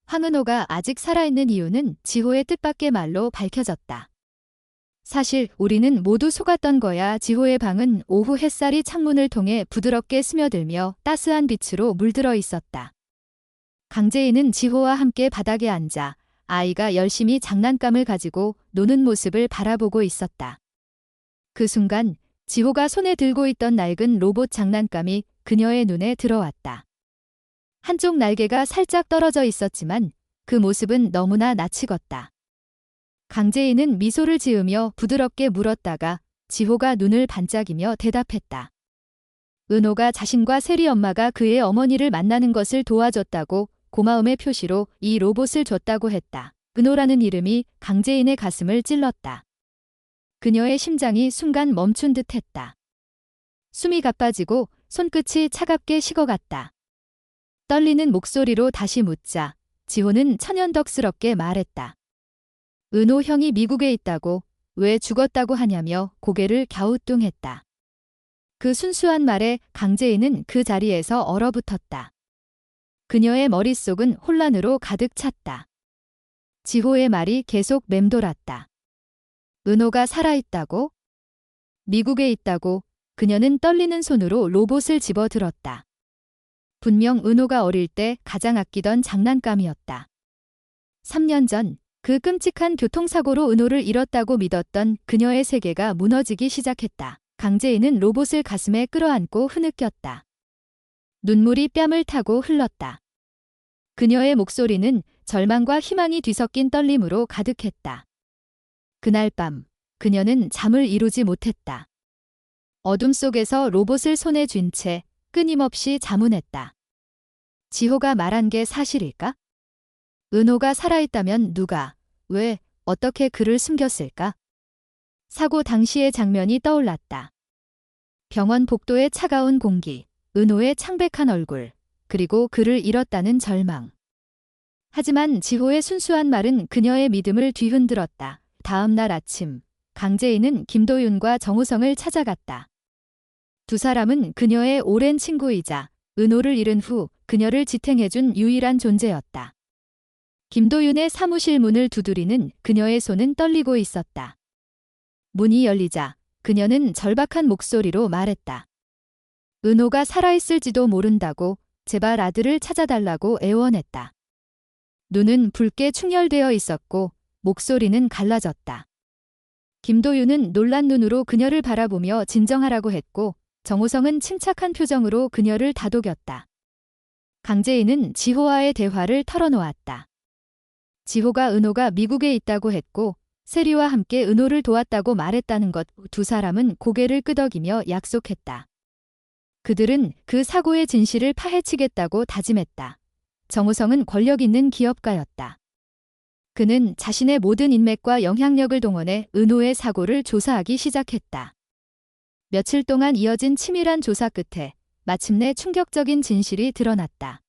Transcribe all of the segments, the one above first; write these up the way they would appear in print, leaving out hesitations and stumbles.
황은호가 아직 살아있는 이유는 지호의 뜻밖의 말로 밝혀졌다. 사실 우리는 모두 속았던 거야. 지호의 방은 오후 햇살이 창문을 통해 부드럽게 스며들며 따스한 빛으로 물들어 있었다. 강재인은 지호와 함께 바닥에 앉아 아이가 열심히 장난감을 가지고 노는 모습을 바라보고 있었다. 그 순간 지호가 손에 들고 있던 낡은 로봇 장난감이 그녀의 눈에 들어왔다. 한쪽 날개가 살짝 떨어져 있었지만 그 모습은 너무나 낯익었다. 강재인은 미소를 지으며 부드럽게 물었다가 지호가 눈을 반짝이며 대답했다. 은호가 자신과 세리 엄마가 그의 어머니를 만나는 것을 도와줬다고 고마움의 표시로 이 로봇을 줬다고 했다. 은호라는 이름이 강재인의 가슴을 찔렀다. 그녀의 심장이 순간 멈춘 듯 했다. 숨이 가빠지고 손끝이 차갑게 식어갔다. 떨리는 목소리로 다시 묻자 지호는 천연덕스럽게 말했다. 은호 형이 미국에 있다고, 왜 죽었다고 하냐며 고개를 갸우뚱했다. 그 순수한 말에 강재인은 그 자리에서 얼어붙었다. 그녀의 머릿속은 혼란으로 가득 찼다. 지호의 말이 계속 맴돌았다. 은호가 살아있다고? 미국에 있다고? 그녀는 떨리는 손으로 로봇을 집어들었다. 분명 은호가 어릴 때 가장 아끼던 장난감이었다. 3년 전 그 끔찍한 교통사고로 은호를 잃었다고 믿었던 그녀의 세계가 무너지기 시작했다. 강재인은 로봇을 가슴에 끌어안고 흐느꼈다. 눈물이 뺨을 타고 흘렀다. 그녀의 목소리는 절망과 희망이 뒤섞인 떨림으로 가득했다. 그날 밤 그녀는 잠을 이루지 못했다. 어둠 속에서 로봇을 손에 쥔 채 끊임없이 자문했다. 지호가 말한 게 사실일까? 은호가 살아있다면 누가, 왜, 어떻게 그를 숨겼을까? 사고 당시의 장면이 떠올랐다. 병원 복도의 차가운 공기, 은호의 창백한 얼굴, 그리고 그를 잃었다는 절망. 하지만 지호의 순수한 말은 그녀의 믿음을 뒤흔들었다. 다음 날 아침, 강재인은 김도윤과 정우성을 찾아갔다. 두 사람은 그녀의 오랜 친구이자 은호를 잃은 후 그녀를 지탱해준 유일한 존재였다. 김도윤의 사무실 문을 두드리는 그녀의 손은 떨리고 있었다. 문이 열리자 그녀는 절박한 목소리로 말했다. 은호가 살아있을지도 모른다고, 제발 아들을 찾아달라고 애원했다. 눈은 붉게 충혈되어 있었고 목소리는 갈라졌다. 김도윤은 놀란 눈으로 그녀를 바라보며 진정하라고 했고 정우성은 침착한 표정으로 그녀를 다독였다. 강재인은 지호와의 대화를 털어놓았다. 지호가 은호가 미국에 있다고 했고 세리와 함께 은호를 도왔다고 말했다는 것. 두 사람은 고개를 끄덕이며 약속했다. 그들은 그 사고의 진실을 파헤치겠다고 다짐했다. 정우성은 권력 있는 기업가였다. 그는 자신의 모든 인맥과 영향력을 동원해 은호의 사고를 조사하기 시작했다. 며칠 동안 이어진 치밀한 조사 끝에 마침내 충격적인 진실이 드러났다.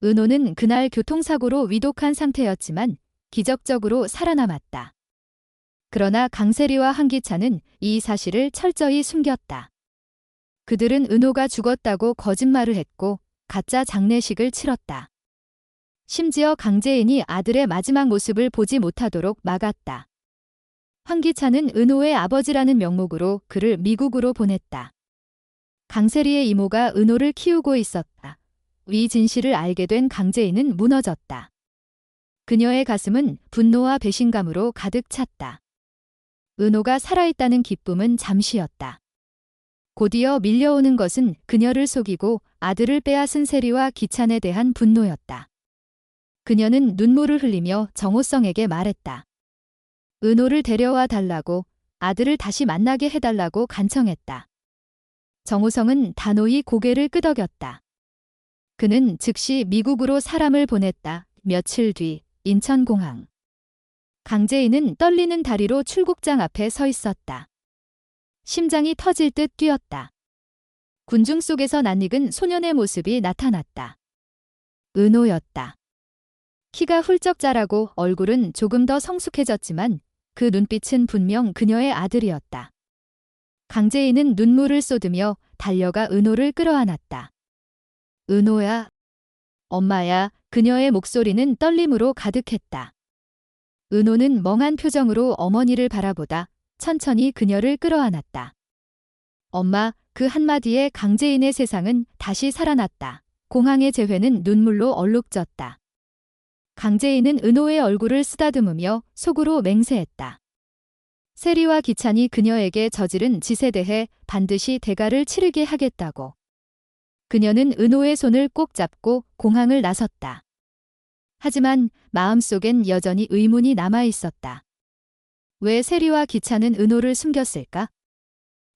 은호는 그날 교통사고로 위독한 상태였지만 기적적으로 살아남았다. 그러나 강세리와 한기찬은 이 사실을 철저히 숨겼다. 그들은 은호가 죽었다고 거짓말을 했고 가짜 장례식을 치렀다. 심지어 강재인이 아들의 마지막 모습을 보지 못하도록 막았다. 황기찬은 은호의 아버지라는 명목으로 그를 미국으로 보냈다. 강세리의 이모가 은호를 키우고 있었다. 이 진실을 알게 된 강재인은 무너졌다. 그녀의 가슴은 분노와 배신감으로 가득 찼다. 은호가 살아있다는 기쁨은 잠시였다. 곧이어 밀려오는 것은 그녀를 속이고 아들을 빼앗은 세리와 기찬에 대한 분노였다. 그녀는 눈물을 흘리며 정호성에게 말했다. 은호를 데려와 달라고, 아들을 다시 만나게 해달라고 간청했다. 정호성은 단호히 고개를 끄덕였다. 그는 즉시 미국으로 사람을 보냈다. 며칠 뒤 인천공항. 강재인은 떨리는 다리로 출국장 앞에 서 있었다. 심장이 터질 듯 뛰었다. 군중 속에서 낯익은 소년의 모습이 나타났다. 은호였다. 키가 훌쩍 자라고 얼굴은 조금 더 성숙해졌지만 그 눈빛은 분명 그녀의 아들이었다. 강재인은 눈물을 쏟으며 달려가 은호를 끌어안았다. 은호야, 엄마야, 그녀의 목소리는 떨림으로 가득했다. 은호는 멍한 표정으로 어머니를 바라보다 천천히 그녀를 끌어안았다. 엄마, 그 한마디에 강재인의 세상은 다시 살아났다. 공항의 재회는 눈물로 얼룩졌다. 강재인은 은호의 얼굴을 쓰다듬으며 속으로 맹세했다. 세리와 기찬이 그녀에게 저지른 짓에 대해 반드시 대가를 치르게 하겠다고. 그녀는 은호의 손을 꼭 잡고 공항을 나섰다. 하지만 마음속엔 여전히 의문이 남아 있었다. 왜 세리와 기찬은 은호를 숨겼을까?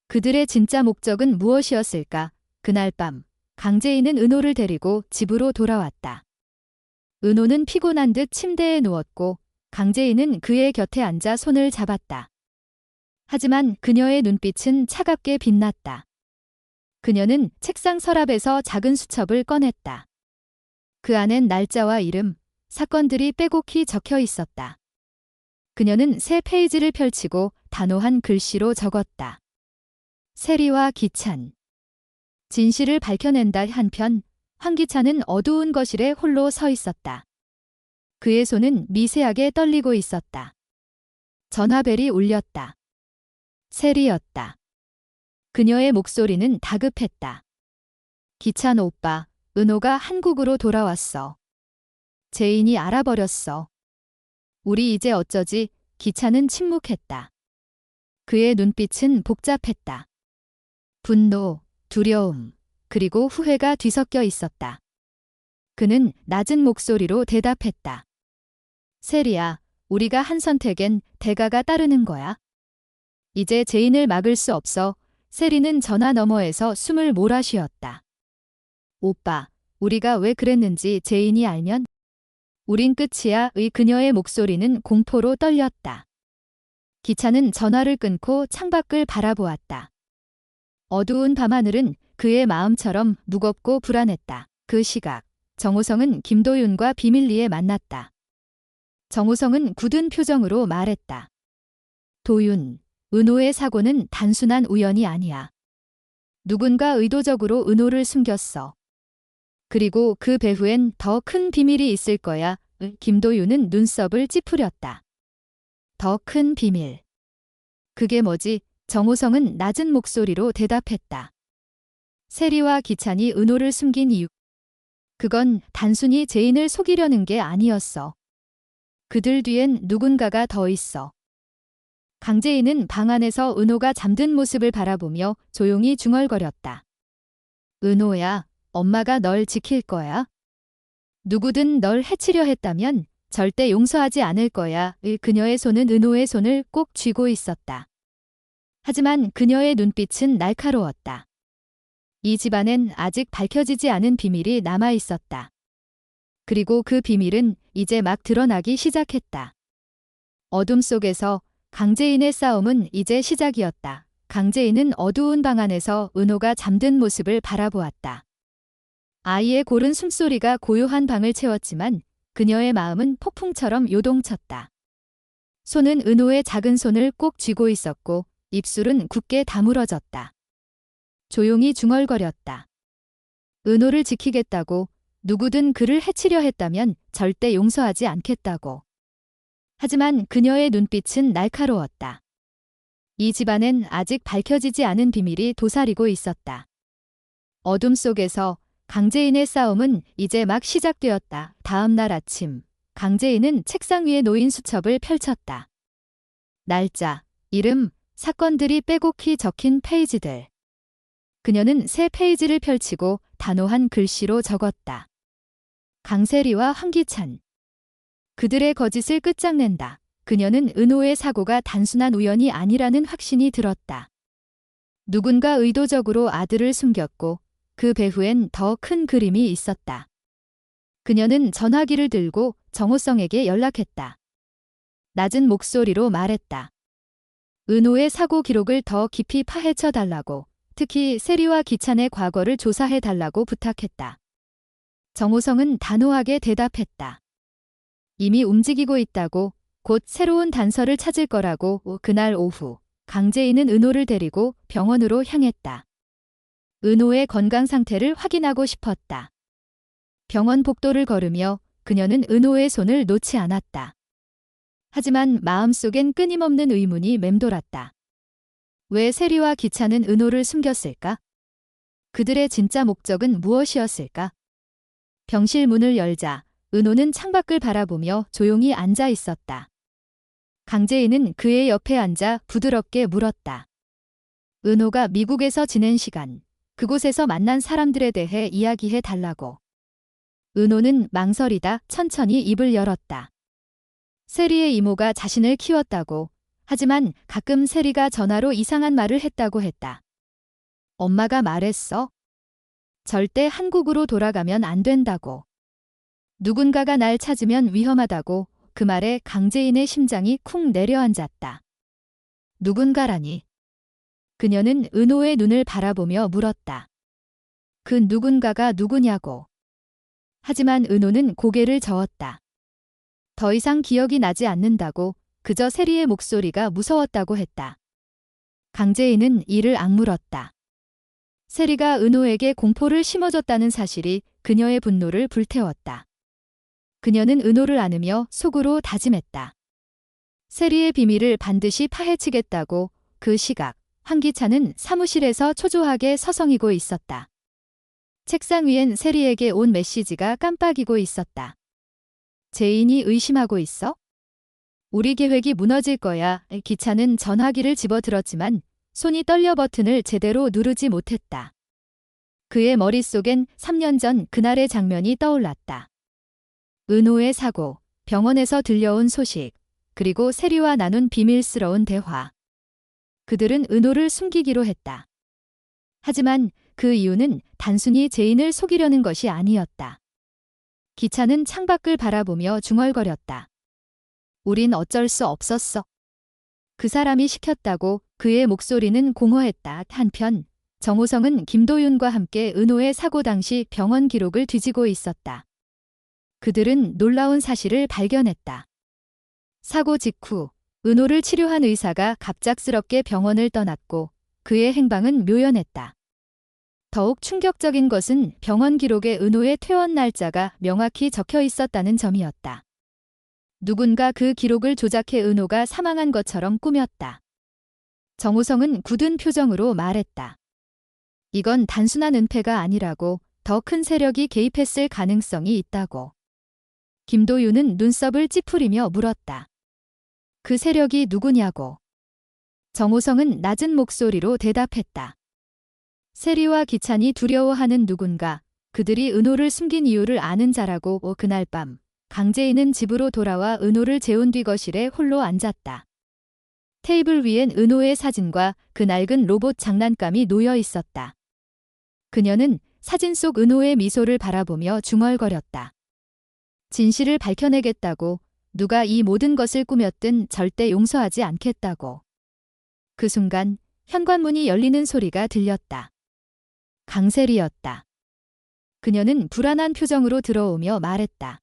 그들의 진짜 목적은 무엇이었을까? 그날 밤, 강재인은 은호를 데리고 집으로 돌아왔다. 은호는 피곤한 듯 침대에 누웠고 강재인은 그의 곁에 앉아 손을 잡았다. 하지만 그녀의 눈빛은 차갑게 빛났다. 그녀는 책상 서랍에서 작은 수첩을 꺼냈다. 그 안엔 날짜와 이름, 사건들이 빼곡히 적혀 있었다. 그녀는 새 페이지를 펼치고 단호한 글씨로 적었다. 세리와 기찬. 진실을 밝혀낸다 한편 황기찬은 어두운 거실에 홀로 서 있었다. 그의 손은 미세하게 떨리고 있었다. 전화벨이 울렸다. 세리였다. 그녀의 목소리는 다급했다. 기찬 오빠, 은호가 한국으로 돌아왔어. 제인이 알아버렸어. 우리 이제 어쩌지? 기찬은 침묵했다. 그의 눈빛은 복잡했다. 분노, 두려움, 그리고 후회가 뒤섞여 있었다. 그는 낮은 목소리로 대답했다. 세리야, 우리가 한 선택엔 대가가 따르는 거야. 이제 제인을 막을 수 없어. 세리는 전화 너머에서 숨을 몰아쉬었다. 오빠, 우리가 왜 그랬는지 제인이 알면? 우린 끝이야. 의 그녀의 목소리는 공포로 떨렸다. 기찬은 전화를 끊고 창밖을 바라보았다. 어두운 밤하늘은 그의 마음처럼 무겁고 불안했다. 그 시각, 정호성은 김도윤과 비밀리에 만났다. 정호성은 굳은 표정으로 말했다. 도윤, 은호의 사고는 단순한 우연이 아니야. 누군가 의도적으로 은호를 숨겼어. 그리고 그 배후엔 더 큰 비밀이 있을 거야. 김도윤은 눈썹을 찌푸렸다. 더 큰 비밀. 그게 뭐지? 정호성은 낮은 목소리로 대답했다. 세리와 기찬이 은호를 숨긴 이유. 그건 단순히 제인을 속이려는 게 아니었어. 그들 뒤엔 누군가가 더 있어. 강재인은 방 안에서 은호가 잠든 모습을 바라보며 조용히 중얼거렸다. 은호야, 엄마가 널 지킬 거야. 누구든 널 해치려 했다면 절대 용서하지 않을 거야. 그녀의 손은 은호의 손을 꼭 쥐고 있었다. 하지만 그녀의 눈빛은 날카로웠다. 이 집안엔 아직 밝혀지지 않은 비밀이 남아 있었다. 그리고 그 비밀은 이제 막 드러나기 시작했다. 어둠 속에서 강재인의 싸움은 이제 시작이었다. 강재인은 어두운 방 안에서 은호가 잠든 모습을 바라보았다. 아이의 고른 숨소리가 고요한 방을 채웠지만 그녀의 마음은 폭풍처럼 요동쳤다. 손은 은호의 작은 손을 꼭 쥐고 있었고 입술은 굳게 다물어졌다. 조용히 중얼거렸다. 은호를 지키겠다고, 누구든 그를 해치려 했다면 절대 용서하지 않겠다고. 하지만 그녀의 눈빛은 날카로웠다. 이 집안엔 아직 밝혀지지 않은 비밀이 도사리고 있었다. 어둠 속에서 강재인의 싸움은 이제 막 시작되었다. 다음 날 아침, 강재인은 책상 위에 놓인 수첩을 펼쳤다. 날짜, 이름, 사건들이 빼곡히 적힌 페이지들. 그녀는 새 페이지를 펼치고 단호한 글씨로 적었다. 강세리와 황기찬. 그들의 거짓을 끝장낸다. 그녀는 은호의 사고가 단순한 우연이 아니라는 확신이 들었다. 누군가 의도적으로 아들을 숨겼고 그 배후엔 더 큰 그림이 있었다. 그녀는 전화기를 들고 정호성에게 연락했다. 낮은 목소리로 말했다. 은호의 사고 기록을 더 깊이 파헤쳐 달라고, 특히 세리와 기찬의 과거를 조사해 달라고 부탁했다. 정호성은 단호하게 대답했다. 이미 움직이고 있다고, 곧 새로운 단서를 찾을 거라고. 그날 오후, 강재인은 은호를 데리고 병원으로 향했다. 은호의 건강 상태를 확인하고 싶었다. 병원 복도를 걸으며 그녀는 은호의 손을 놓지 않았다. 하지만 마음속엔 끊임없는 의문이 맴돌았다. 왜 세리와 기찬은 은호를 숨겼을까? 그들의 진짜 목적은 무엇이었을까? 병실 문을 열자 은호는 창밖을 바라보며 조용히 앉아 있었다. 강재인은 그의 옆에 앉아 부드럽게 물었다. 은호가 미국에서 지낸 시간, 그곳에서 만난 사람들에 대해 이야기해 달라고. 은호는 망설이다 천천히 입을 열었다. 세리의 이모가 자신을 키웠다고, 하지만 가끔 세리가 전화로 이상한 말을 했다고 했다. 엄마가 말했어. 절대 한국으로 돌아가면 안 된다고. 누군가가 날 찾으면 위험하다고. 그 말에 강재인의 심장이 쿵 내려앉았다. 누군가라니. 그녀는 은호의 눈을 바라보며 물었다. 그 누군가가 누구냐고. 하지만 은호는 고개를 저었다. 더 이상 기억이 나지 않는다고. 그저 세리의 목소리가 무서웠다고 했다. 강재인은 이를 악물었다. 세리가 은호에게 공포를 심어줬다는 사실이 그녀의 분노를 불태웠다. 그녀는 은호를 안으며 속으로 다짐했다. 세리의 비밀을 반드시 파헤치겠다고. 그 시각 황기찬은 사무실에서 초조하게 서성이고 있었다. 책상 위엔 세리에게 온 메시지가 깜빡이고 있었다. 제인이 의심하고 있어? 우리 계획이 무너질 거야. 기찬은 전화기를 집어들었지만 손이 떨려 버튼을 제대로 누르지 못했다. 그의 머릿속엔 3년 전 그날의 장면이 떠올랐다. 은호의 사고, 병원에서 들려온 소식, 그리고 세리와 나눈 비밀스러운 대화. 그들은 은호를 숨기기로 했다. 하지만 그 이유는 단순히 제인을 속이려는 것이 아니었다. 기찬은 창밖을 바라보며 중얼거렸다. 우린 어쩔 수 없었어. 그 사람이 시켰다고. 그의 목소리는 공허했다. 한편 정호성은 김도윤과 함께 은호의 사고 당시 병원 기록을 뒤지고 있었다. 그들은 놀라운 사실을 발견했다. 사고 직후 은호를 치료한 의사가 갑작스럽게 병원을 떠났고 그의 행방은 묘연했다. 더욱 충격적인 것은 병원 기록에 은호의 퇴원 날짜가 명확히 적혀 있었다는 점이었다. 누군가 그 기록을 조작해 은호가 사망한 것처럼 꾸몄다. 정우성은 굳은 표정으로 말했다. 이건 단순한 은폐가 아니라고. 더 큰 세력이 개입했을 가능성이 있다고. 김도윤은 눈썹을 찌푸리며 물었다. 그 세력이 누구냐고. 정우성은 낮은 목소리로 대답했다. 세리와 기찬이 두려워하는 누군가. 그들이 은호를 숨긴 이유를 아는 자라고. 그날 밤 강재인은 집으로 돌아와 은호를 재운 뒤 거실에 홀로 앉았다. 테이블 위엔 은호의 사진과 그 낡은 로봇 장난감이 놓여 있었다. 그녀는 사진 속 은호의 미소를 바라보며 중얼거렸다. 진실을 밝혀내겠다고. 누가 이 모든 것을 꾸몄든 절대 용서하지 않겠다고. 그 순간 현관문이 열리는 소리가 들렸다. 강세리였다. 그녀는 불안한 표정으로 들어오며 말했다.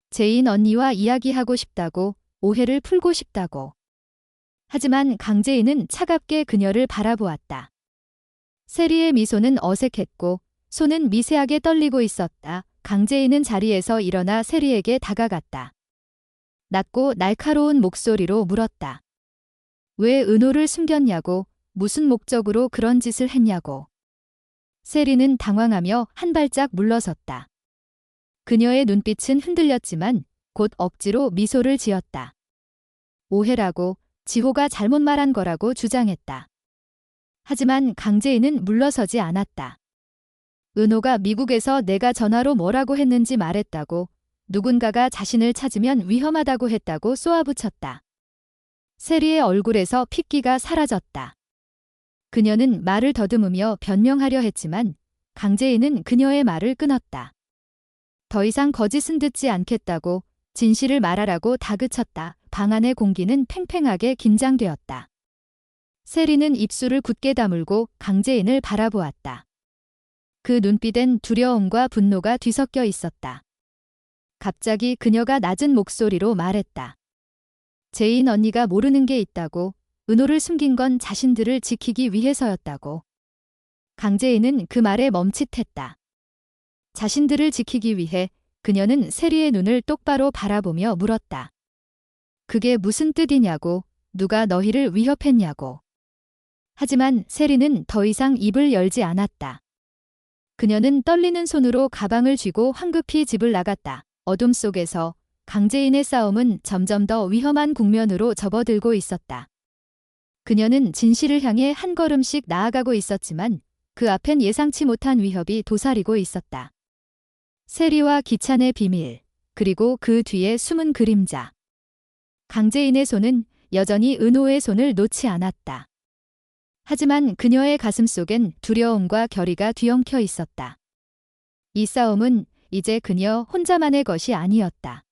제인 언니와 이야기하고 싶다고. 오해를 풀고 싶다고. 하지만 강재인은 차갑게 그녀를 바라보았다. 세리의 미소는 어색했고 손은 미세하게 떨리고 있었다. 강재인은 자리에서 일어나 세리에게 다가갔다. 낮고 날카로운 목소리로 물었다. 왜 은호를 숨겼냐고. 무슨 목적으로 그런 짓을 했냐고. 세리는 당황하며 한 발짝 물러섰다. 그녀의 눈빛은 흔들렸지만 곧 억지로 미소를 지었다. 오해라고. 지호가 잘못 말한 거라고 주장했다. 하지만 강재인은 물러서지 않았다. 은호가 미국에서 내가 전화로 뭐라고 했는지 말했다고. 누군가가 자신을 찾으면 위험하다고 했다고 쏘아붙였다. 세리의 얼굴에서 핏기가 사라졌다. 그녀는 말을 더듬으며 변명하려 했지만 강재인은 그녀의 말을 끊었다. 더 이상 거짓은 듣지 않겠다고. 진실을 말하라고 다그쳤다. 방 안의 공기는 팽팽하게 긴장되었다. 세리는 입술을 굳게 다물고 강재인을 바라보았다. 그 눈빛엔 두려움과 분노가 뒤섞여 있었다. 갑자기 그녀가 낮은 목소리로 말했다. 제인 언니가 모르는 게 있다고. 은호를 숨긴 건 자신들을 지키기 위해서였다고. 강재인은 그 말에 멈칫했다. 자신들을 지키기 위해 그녀는 세리의 눈을 똑바로 바라보며 물었다. 그게 무슨 뜻이냐고, 누가 너희를 위협했냐고. 하지만 세리는 더 이상 입을 열지 않았다. 그녀는 떨리는 손으로 가방을 쥐고 황급히 집을 나갔다. 어둠 속에서 강제인의 싸움은 점점 더 위험한 국면으로 접어들고 있었다. 그녀는 진실을 향해 한 걸음씩 나아가고 있었지만 그 앞엔 예상치 못한 위협이 도사리고 있었다. 세리와 기찬의 비밀, 그리고 그 뒤에 숨은 그림자. 강제인의 손은 여전히 은호의 손을 놓지 않았다. 하지만 그녀의 가슴 속엔 두려움과 결의가 뒤엉켜 있었다. 이 싸움은 이제 그녀 혼자만의 것이 아니었다.